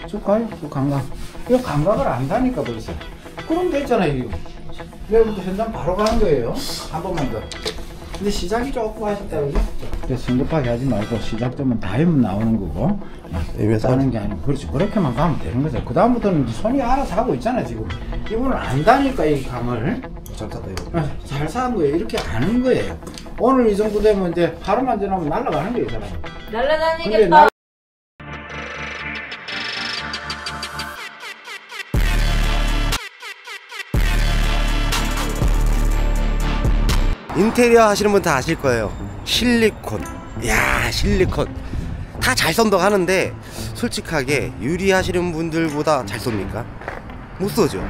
쭉 가요. 쭉 감각. 이거 감각을 안다니까 벌써. 그럼 됐잖아요. 이거. 내일부터 현장 바로 가는 거예요. 한 번만 더. 근데 시작이 조금 하셨다 그죠? 성급하게 하지 말고 시작되면 다 하면 나오는 거고 하는 게 아니고 그렇지 그렇게만 가면 되는 거죠. 그 다음부터는 손이 알아서 하고 있잖아. 지금 이분은 안다니까 이 감을 잘 탔다 이거. 잘 사는 거예요. 이렇게 아는 거예요. 오늘 이 정도 되면 이제 하루만 지나면 날아가는 거예요. 사람 날아다니겠다. 인테리어 하시는 분 다 아실 거예요. 실리콘. 야, 실리콘 다 잘 쏜다고 하는데 솔직하게 유리 하시는 분들보다 잘 쏩니까? 못 쏘죠.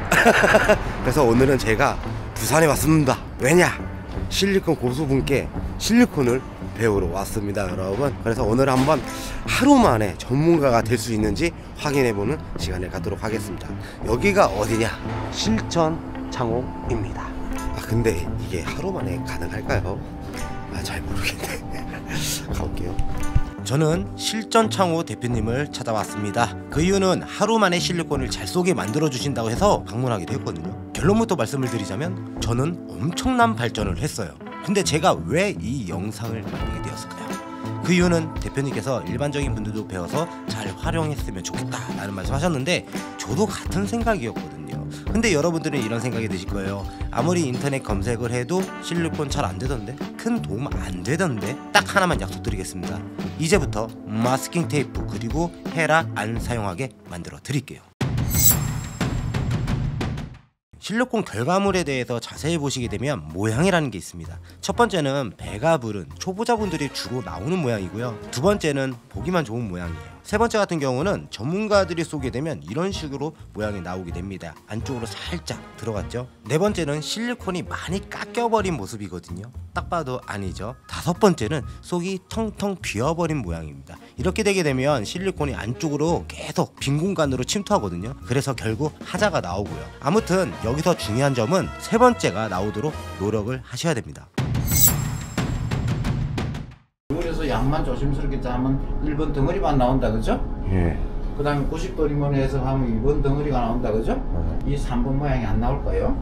그래서 오늘은 제가 부산에 왔습니다. 왜냐? 실리콘 고수분께 실리콘을 배우러 왔습니다, 여러분. 그래서 오늘 한번 하루 만에 전문가가 될 수 있는지 확인해보는 시간을 갖도록 하겠습니다. 여기가 어디냐? 실천 창호입니다. 근데 이게 하루 만에 가능할까요? 잘 모르겠네. 가볼게요. 저는 실전창호 대표님을 찾아왔습니다. 그 이유는 하루 만에 실리콘을 잘 쏘게 만들어 주신다고 해서 방문하기로 했거든요. 결론부터 말씀을 드리자면 저는 엄청난 발전을 했어요. 근데 제가 왜 이 영상을 만들게 되었을까요? 그 이유는 대표님께서 일반적인 분들도 배워서 잘 활용했으면 좋겠다 라는 말씀 하셨는데 저도 같은 생각이었거든요. 근데 여러분들은 이런 생각이 드실 거예요. 아무리 인터넷 검색을 해도 실리콘 잘 안되던데, 큰 도움 안되던데. 딱 하나만 약속드리겠습니다. 이제부터 마스킹 테이프 그리고 헤라 안 사용하게 만들어 드릴게요. 실리콘 결과물에 대해서 자세히 보시게 되면 모양이라는 게 있습니다. 첫 번째는 배가 부른 초보자분들이 주로 나오는 모양이고요. 두 번째는 보기만 좋은 모양이에요. 세 번째 같은 경우는 전문가들이 쏘게 되면 이런 식으로 모양이 나오게 됩니다. 안쪽으로 살짝 들어갔죠. 네 번째는 실리콘이 많이 깎여버린 모습이거든요. 딱 봐도 아니죠. 다섯 번째는 속이 텅텅 비어버린 모양입니다. 이렇게 되게 되면 실리콘이 안쪽으로 계속 빈 공간으로 침투하거든요. 그래서 결국 하자가 나오고요. 아무튼 여기서 중요한 점은 세 번째가 나오도록 노력을 하셔야 됩니다. 그래서 양만 조심스럽게 짜면 1번 덩어리만 나온다 그죠? 예. 그 다음에 90도리만 해서 하면 2번 덩어리가 나온다 그죠? 이 3번 모양이 안 나올 거예요.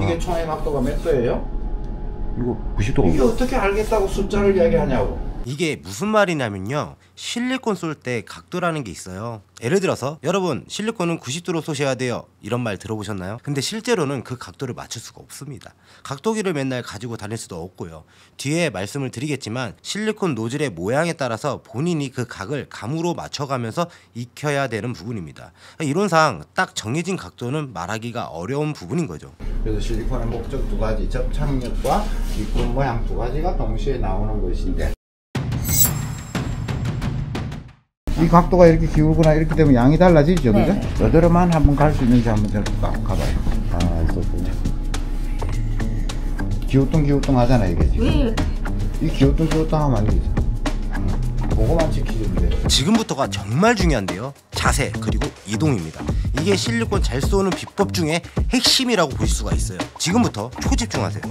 이게 총의 각도가 몇 도예요? 이거 90도가 이게 어떻게 알겠다고 숫자를 이야기하냐고. 이게 무슨 말이냐면요, 실리콘 쏠 때 각도라는 게 있어요. 예를 들어서 여러분 실리콘은 90도로 쏘셔야 돼요 이런 말 들어보셨나요? 근데 실제로는 그 각도를 맞출 수가 없습니다. 각도기를 맨날 가지고 다닐 수도 없고요. 뒤에 말씀을 드리겠지만 실리콘 노즐의 모양에 따라서 본인이 그 각을 감으로 맞춰가면서 익혀야 되는 부분입니다. 이론상 딱 정해진 각도는 말하기가 어려운 부분인 거죠. 그래서 실리콘의 목적 두 가지, 접착력과 입금 모양 두 가지가 동시에 나오는 것인데, 이 각도가 이렇게 기울거나 이렇게 되면 양이 달라지죠, 그죠? 여드름만 한번 갈 수 있는지 한번 가봐요. 있었군요. 기우뚱 하잖아 이게 지금. 이 기우뚱 하면 안 되죠. 그거만 지키면 돼요. 지금부터가 정말 중요한데요. 자세 그리고 이동입니다. 이게 실리콘 잘 쏘는 비법 중에 핵심이라고 보실 수가 있어요. 지금부터 초집중하세요.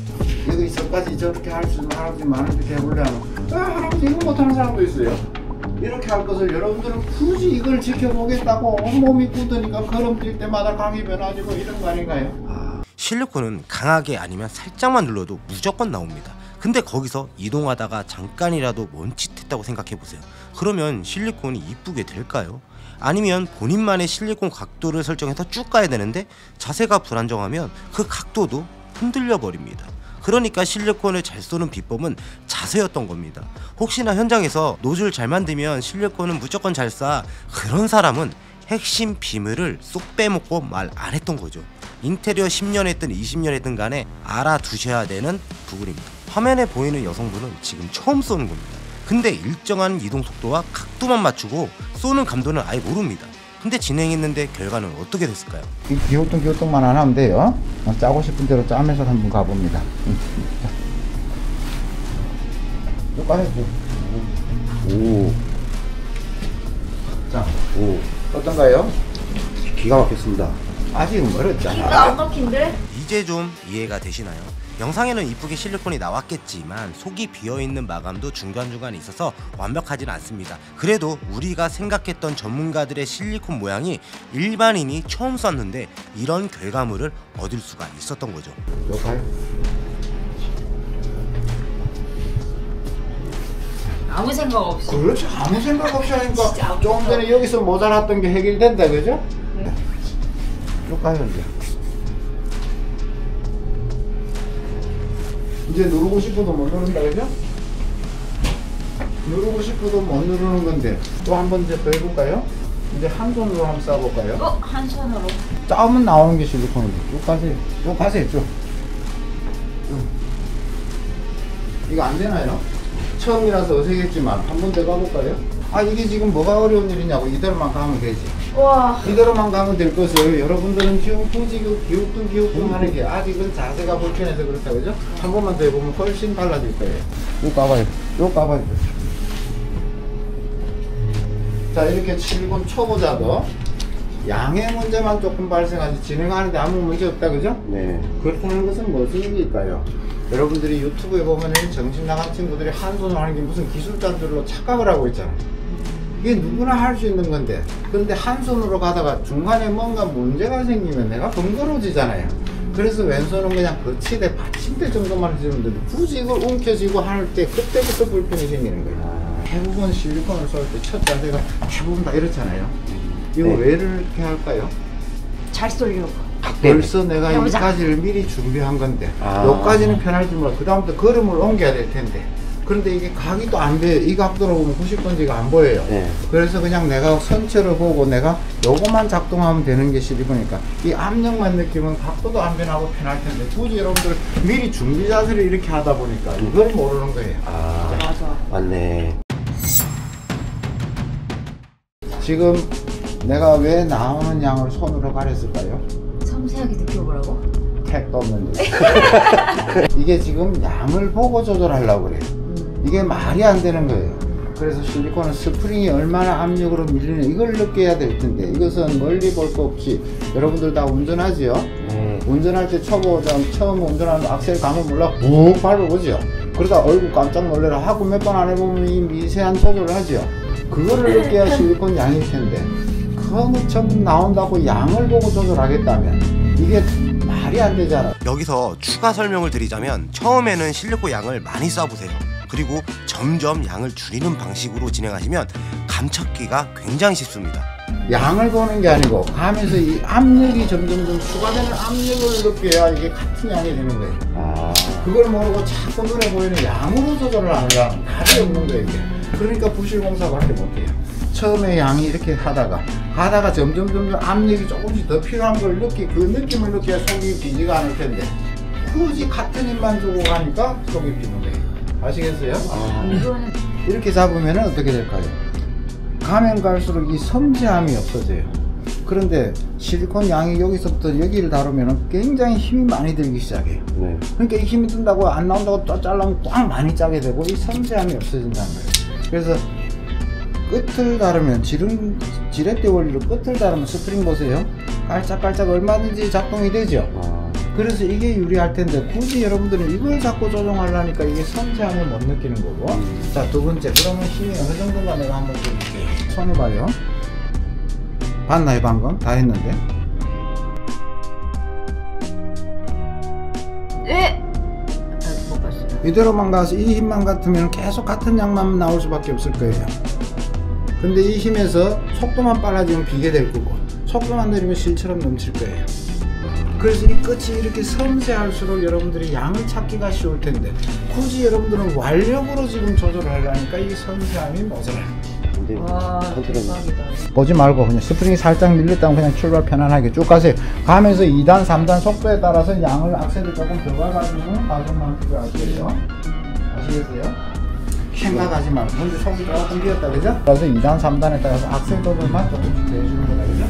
이거 있어까지 저렇게 할 수 있는 할아버지 많은데 해보려 하면 할아버지 이거 못하는 사람도 있어요. 이렇게 할 것을 여러분들은 굳이 이걸 지켜보겠다고 온몸이 굳으니까 걸음 뛸 때마다 감이 변화지고 이런 거 아닌가요? 실리콘은 강하게 아니면 살짝만 눌러도 무조건 나옵니다. 근데 거기서 이동하다가 잠깐이라도 멈칫했다고 생각해보세요. 그러면 실리콘이 이쁘게 될까요? 아니면 본인만의 실리콘 각도를 설정해서 쭉 가야 되는데 자세가 불안정하면 그 각도도 흔들려 버립니다. 그러니까 실리콘을 잘 쏘는 비법은 자세였던 겁니다. 혹시나 현장에서 노즐 잘 만들면 실리콘은 무조건 잘 쏴, 그런 사람은 핵심 비밀을 쏙 빼먹고 말 안 했던 거죠. 인테리어 10년 했든 20년 했든 간에 알아두셔야 되는 부분입니다. 화면에 보이는 여성분은 지금 처음 쏘는 겁니다. 근데 일정한 이동 속도와 각도만 맞추고 쏘는 감도는 아예 모릅니다. 근데 진행했는데 결과는 어떻게 됐을까요? 이 기우뚱만 안 하면 돼요. 짜고 싶은 대로 짜면서 한번 가봅니다. 또 까야죠. 오. 자, 오. 어떤가요? 기가 막혔습니다. 아직은 멀었잖아. 이거 안 막힌데? 이제 좀 이해가 되시나요? 영상에는 이쁘게 실리콘이 나왔겠지만 속이 비어있는 마감도 중간중간 있어서 완벽하진 않습니다. 그래도 우리가 생각했던 전문가들의 실리콘 모양이 일반인이 처음 썼는데 이런 결과물을 얻을 수가 있었던 거죠. 여기까지. 아무 생각 없이. 그렇지, 아무 생각 없이 하니까 진짜 조금 전에 여기서 모자랐던 게 해결된다, 그죠? 네. 여기까지 이제. 이제 누르고 싶어도 못 누른다, 그죠? 누르고 싶어도 못 누르는 건데 또 한 번 이제 더 해볼까요? 이제 한 손으로 한번 쏴볼까요? 한 손으로. 짜면 나오는 게 실리콘인데 쭉 가세요. 쭉 가세요, 쭉. 이거 안 되나요? 처음이라서 어색했지만 한 번 더 가볼까요? 아, 이게 지금 뭐가 어려운 일이냐고. 이대로만 가면 되지. 와. 이대로만 가면 될 것을 여러분들은 지금 굳이 기웃뚱 하는 게 아직은 자세가 불편해서 그렇다, 그죠? 한 번만 더 해보면 훨씬 달라질 거예요. 쭉 가봐요. 쭉 가봐요. 자, 이렇게 실리콘 초보자도 양의 문제만 조금 발생하지 진행하는데 아무 문제 없다, 그죠? 네. 그렇다는 것은 무슨 얘기일까요? 여러분들이 유튜브에 보면은 정신 나간 친구들이 한 손으로 하는 게 무슨 기술자인 줄로 착각을 하고 있잖아. 이게 누구나 할 수 있는 건데, 그런데 한 손으로 가다가 중간에 뭔가 문제가 생기면 내가 번거로워지잖아요. 그래서 왼손은 그냥 거치대, 받침대 정도만 해주면 되는데 굳이 이걸 움켜쥐고 할 때 그때부터 불편이 생기는 거예요. 대부분 실리콘을 쏠 때 첫 자세가 대부분 다 이렇잖아요. 이거 네. 왜 이렇게 할까요? 잘 쏠려고. 벌써 내가 해보자. 이까지를 미리 준비한 건데 아. 여기까지는 편할지 몰라. 그 다음부터 걸음을 옮겨야 될 텐데, 그런데 이게 각이 또 안 돼. 이 각도로 보면 90도인지가 안 보여요. 네. 그래서 그냥 내가 선체를 보고 내가 요것만 작동하면 되는 게 실리콘이니까 이 압력만 느끼면 각도도 안 변하고 편할 텐데 굳이 여러분들 미리 준비 자세를 이렇게 하다 보니까 이걸 모르는 거예요. 아, 맞아. 맞네. 지금 내가 왜 나오는 양을 손으로 가렸을까요? 섬세하게 느껴보라고? 택도 없는데. 이게 지금 양을 보고 조절하려고 그래요. 이게 말이 안 되는 거예요. 그래서 실리콘은 스프링이 얼마나 압력으로 밀리는 이걸 느껴야 될 텐데 이것은 멀리 볼 거 없이 여러분들 다 운전하지요? 운전할 때 초보자 처음 운전하는 악셀 가면 몰라 푹 밟아보죠. 그러다 얼굴 깜짝 놀래라 하고 몇 번 안 해보면 이 미세한 조절을 하죠. 그거를 느껴야 실리콘 양일 텐데 그거는 전부 나온다고 양을 보고 조절하겠다면 이게 말이 안 되잖아. 여기서 추가 설명을 드리자면 처음에는 실리콘 양을 많이 쏴보세요. 그리고 점점 양을 줄이는 방식으로 진행하시면 감착기가 굉장히 쉽습니다. 양을 보는 게 아니고 가면서 이 압력이 점점 추가되는 압력을 느껴야 이게 같은 양이 되는 거예요. 아, 그걸 모르고 자꾸 눈에 보이는 양으로 조절을 하느라 답이 없는 거예요, 이게. 그러니까 부실공사밖에 못해요. 처음에 양이 이렇게 가다가 점점 압력이 조금씩 더 필요한 걸 그 느낌을 느껴야 속이 비지가 않을 텐데 굳이 같은 힘만 주고 가니까 속이 비는 거예요. 아시겠어요? 이거는 이렇게 잡으면 어떻게 될까요? 가면 갈수록 이 섬세함이 없어져요. 그런데 실리콘 양이 여기서부터 여기를 다루면 굉장히 힘이 많이 들기 시작해요. 네. 그러니까 이 힘이 든다고 안 나온다고 또 잘라면 꽉 많이 짜게 되고 이 섬세함이 없어진다는 거예요. 그래서 끝을 다루면 지렛대 원리로 끝을 다루면 스프링 보세요. 깔짝깔짝 얼마든지 작동이 되죠. 그래서 이게 유리할 텐데 굳이 여러분들은 이걸 자꾸 조정하려니까 이게 섬세함을 못 느끼는 거고. 자, 두 번째, 그러면 힘이 어느 정도인가 내가 한번 볼게요. 손을 봐요. 봤나요? 방금 다 했는데. 네. 못 봤어요. 이대로만 가서 이 힘만 같으면 계속 같은 양만 나올 수밖에 없을 거예요. 근데 이 힘에서 속도만 빨라지면 비게 될 거고 속도만 내리면 실처럼 넘칠 거예요. 그래서 이 끝이 이렇게 섬세할수록 여러분들이 양을 찾기가 쉬울 텐데 굳이 여러분들은 완력으로 지금 조절을 하려니까 이 섬세함이 모자라요. 와, 대박이다. 보지 말고 그냥 스프링이 살짝 밀렸다면 그냥 출발 편안하게 쭉 가세요. 가면서 2단, 3단 속도에 따라서 양을 악셀을 조금 더 가가지고 가속만 필요할 거예요. 아시겠어요? 생각하지 말고 먼저 속이 조금 비었다, 그죠? 그래서 2단, 3단에 따라서 악셀 도전만 조금씩 더 해주는 거다, 그죠?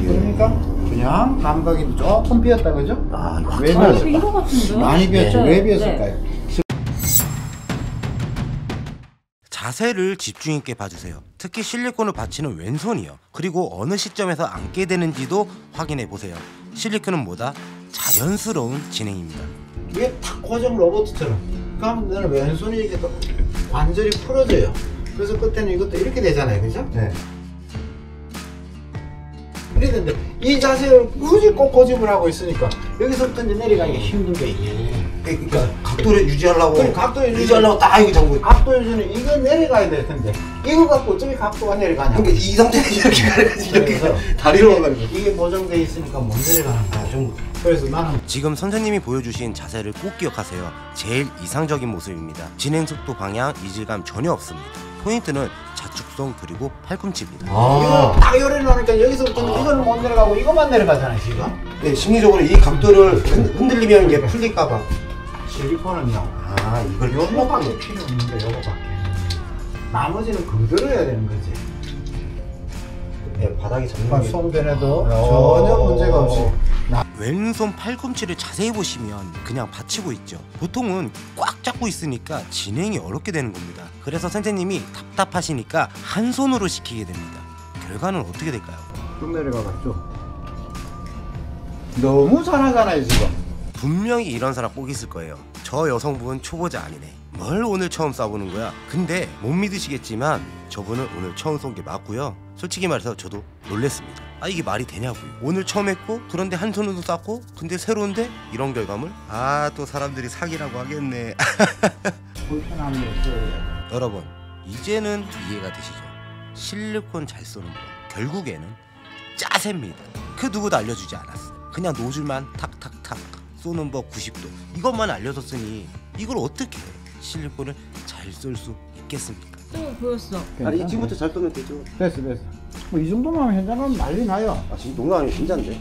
그러니까 그냥 감각이 조금 비었다, 그죠? 아, 왜 이거 비었을까? 같은데? 많이 비었죠? 네. 왜 비었을까요? 자세를 집중 있게 봐주세요. 특히 실리콘을 받치는 왼손이요. 그리고 어느 시점에서 앉게 되는지도 확인해 보세요. 실리콘은 뭐다? 자연스러운 진행입니다. 이게 탁 고정 로봇처럼. 그러면 너는 왼손이 이렇게 또 관절이 풀어져요. 그래서 끝에는 이것도 이렇게 되잖아요, 그죠? 네. 이렇게 되는데 이 자세를 굳이 꼭 고집을 하고 있으니까 여기서부터 이제 내려가기가 힘든 게 이게. 그러니까 각도를 유지하려고. 그럼 각도 유지하려고 딱 이거 잡고. 각도 유지는 이거 내려가야 될 텐데 이거 갖고 어떻게 각도가 내려가냐? 그러니까 이 상태에서 이렇게 가야지. 이렇게 그래서 다리로 가가지고. 이게 보정돼 있으니까 못 내려가는 거야. 좀 그래서 나는 지금 선생님이 보여주신 자세를 꼭 기억하세요. 제일 이상적인 모습입니다. 진행 속도, 방향, 이질감 전혀 없습니다. 포인트는 자축성 그리고 팔꿈치입니다. 이거 딱 요래 놓으니까 여기서부터는 이거는 못 내려가고 이것만 내려가잖아요 지금. 네, 심리적으로 이 각도를 흔들리면 이게 풀릴까봐. 실리콘은요. 이걸 요거밖에 필요 없는데 요거밖에. 나머지는 그대로 해야 되는 거지. 네, 바닥이 그러니까 전면. 손변에도 전혀 문제가 없이. 왼손 팔꿈치를 자세히 보시면 그냥 받치고 있죠. 보통은 꽉 잡고 있으니까 진행이 어렵게 되는 겁니다. 그래서 선생님이 답답하시니까 한 손으로 시키게 됩니다. 결과는 어떻게 될까요? 쭉 내려가봐 쭉. 너무 잘하잖아요 지금. 분명히 이런 사람 꼭 있을 거예요. 저 여성분 초보자 아니네. 뭘 오늘 처음 쏴보는 거야? 근데 못 믿으시겠지만 저분은 오늘 처음 쏜 게 맞고요. 솔직히 말해서 저도 놀랬습니다. 이게 말이 되냐고요. 오늘 처음 했고 그런데 한 손으로 쐈고 근데 새로운데 이런 결과물? 또 사람들이 사기라고 하겠네. 불편함이 없어요. 여러분 이제는 이해가 되시죠? 실리콘 잘 쏘는 거 결국에는 짜세입니다. 그 누구도 알려주지 않았어. 그냥 노즐만 탁탁탁 쏘는 법 90도 이것만 알려줬으니 이걸 어떻게 실리콘을 잘 쏠 수 있겠습니까? 또 보였어. 아니 지금부터 잘 쏘면 되죠. 됐어. 뭐 이 정도만 현장하면 난리 나요. 지금 농담 아니고 진짜인데.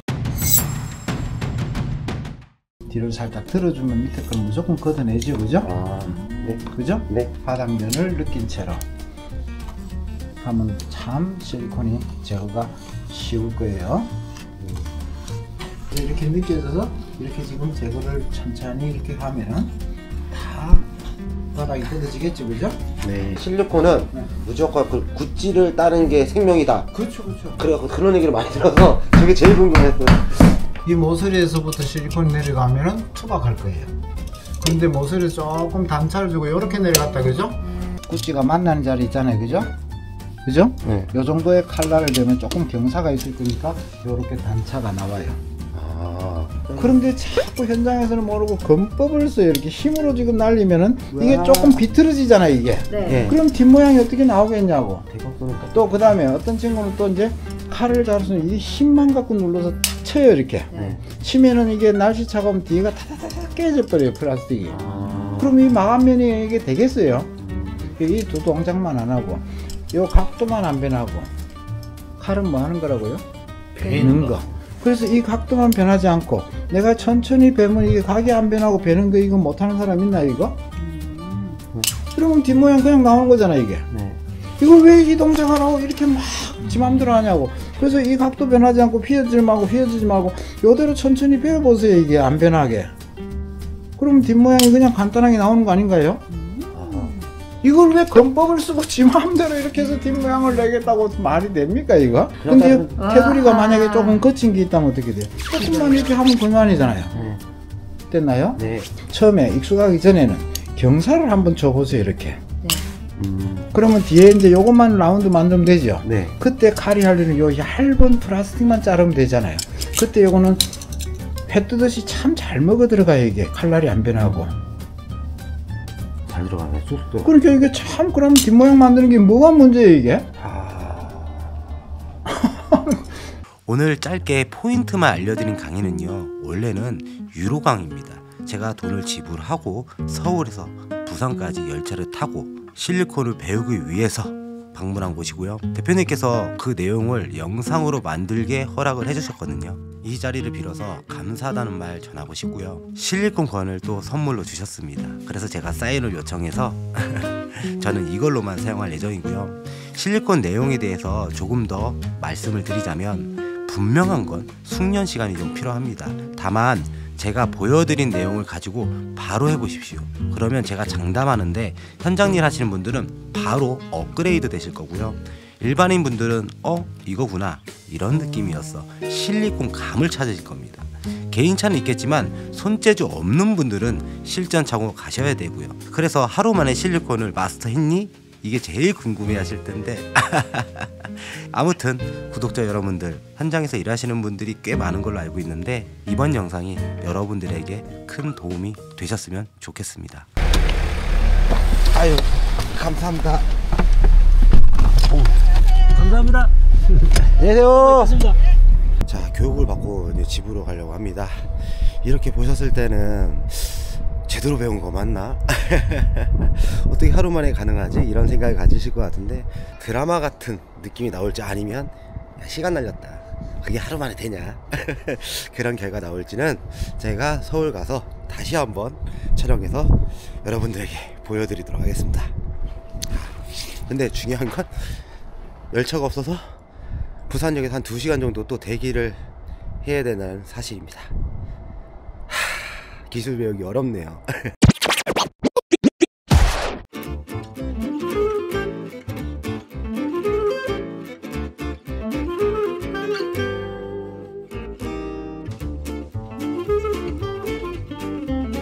뒤를 살짝 들어주면 밑에 걸 무조건 걷어내죠, 그죠? 네. 그죠? 네. 바닥면을 느낀 채로 하면 참 실리콘이 제거가 쉬울 거예요. 이렇게 느껴져서 이렇게 지금 제거를 천천히 이렇게 하면은 다 바닥이 걷어지겠죠, 그죠? 네. 실리콘은 네. 무조건 그 구찌를 따르는 게 생명이다. 그렇죠. 그래갖고 그런 얘기를 많이 들어서 저게 제일 궁금했어요. 이 모서리에서부터 실리콘이 내려가면은 투박할 거예요. 근데 모서리 조금 단차를 주고 이렇게 내려갔다, 그죠? 구찌가 만나는 자리 있잖아요, 그죠? 그죠? 네. 요 정도의 칼날을 대면 조금 경사가 있을 거니까 요렇게 단차가 나와요. 그런데 자꾸 현장에서는 모르고 건법을 써요. 이렇게 힘으로 지금 날리면은 이게 조금 비틀어지잖아요, 이게. 네. 그럼 뒷모양이 어떻게 나오겠냐고. 대박 쏘니까. 또 그 다음에 어떤 친구는 또 이제 칼을 잘 쓰면 이 힘만 갖고 눌러서 탁 쳐요, 이렇게. 네. 치면은 이게 날씨차가 오면 뒤가 타다다닥 깨져버려요, 플라스틱이. 그럼 이 마감면이 이게 되겠어요? 이 두 동작만 안 하고 요 각도만 안 변하고 칼은 뭐 하는 거라고요? 베는 거. 그래서 이 각도만 변하지 않고 내가 천천히 베면 이게 각이 안 변하고 베는 거 이거 못하는 사람 있나 이거? 그러면 뒷모양 그냥 나오는 거잖아 이게. 네. 이걸 왜 이 동작을 하고 이렇게 막 지 맘대로 하냐고. 그래서 이 각도 변하지 않고 휘어지지 말고 요대로 천천히 베어보세요. 이게 안 변하게. 그러면 뒷모양이 그냥 간단하게 나오는 거 아닌가요? 이걸 왜 건법을 쓰고 지 마음대로 이렇게 해서 뒷모양을 내겠다고 말이 됩니까 이거? 근데 테두리가 만약에 조금 거친 게 있다면 어떻게 돼요? 조금만 이렇게 하면 그만이잖아요. 됐나요? 네. 처음에 익숙하기 전에는 경사를 한번 줘보세요 이렇게. 네. 그러면 뒤에 이제 요것만 라운드 만들면 되죠. 네. 그때 칼이 하려는 요 얇은 플라스틱만 자르면 되잖아요. 그때 요거는 회 뜨듯이 참 잘 먹어 들어가요 이게. 칼날이 안 변하고. 잘 들어가네. 쑥쑥. 그러니까 이게 참 그럼 뒷모양 만드는 게 뭐가 문제예요 이게? 오늘 짧게 포인트만 알려드린 강의는요 원래는 유로 강의입니다. 제가 돈을 지불하고 서울에서 부산까지 열차를 타고 실리콘을 배우기 위해서 방문한 곳이고요. 대표님께서 그 내용을 영상으로 만들게 허락을 해주셨거든요. 이 자리를 빌어서 감사하다는 말 전하고 싶고요. 실리콘 권을 또 선물로 주셨습니다. 그래서 제가 사인을 요청해서 저는 이걸로만 사용할 예정이고요. 실리콘 내용에 대해서 조금 더 말씀을 드리자면 분명한 건 숙련 시간이 좀 필요합니다. 다만 제가 보여드린 내용을 가지고 바로 해보십시오. 그러면 제가 장담하는데 현장 일 하시는 분들은 바로 업그레이드 되실 거고요. 일반인 분들은 이거구나 이런 느낌이었어 실리콘 감을 찾으실 겁니다. 개인차는 있겠지만 손재주 없는 분들은 실전차고 가셔야 되고요. 그래서 하루 만에 실리콘을 마스터했니? 이게 제일 궁금해 하실 텐데 아무튼 구독자 여러분들, 현장에서 일하시는 분들이 꽤 많은 걸로 알고 있는데 이번 영상이 여러분들에게 큰 도움이 되셨으면 좋겠습니다. 아유, 감사합니다. 감사합니다. 안녕하세요. 맞습니다. 자, 교육을 받고 이제 집으로 가려고 합니다. 이렇게 보셨을 때는 제대로 배운 거 맞나? 어떻게 하루 만에 가능하지? 이런 생각을 가지실 것 같은데, 드라마 같은 느낌이 나올지 아니면 야, 시간 날렸다, 그게 하루 만에 되냐? 그런 결과 나올지는 제가 서울 가서 다시 한번 촬영해서 여러분들에게 보여드리도록 하겠습니다. 근데 중요한 건 열차가 없어서 부산역에서 한 2시간 정도 또 대기를 해야 되는 사실입니다. 기술 배우기 어렵네요.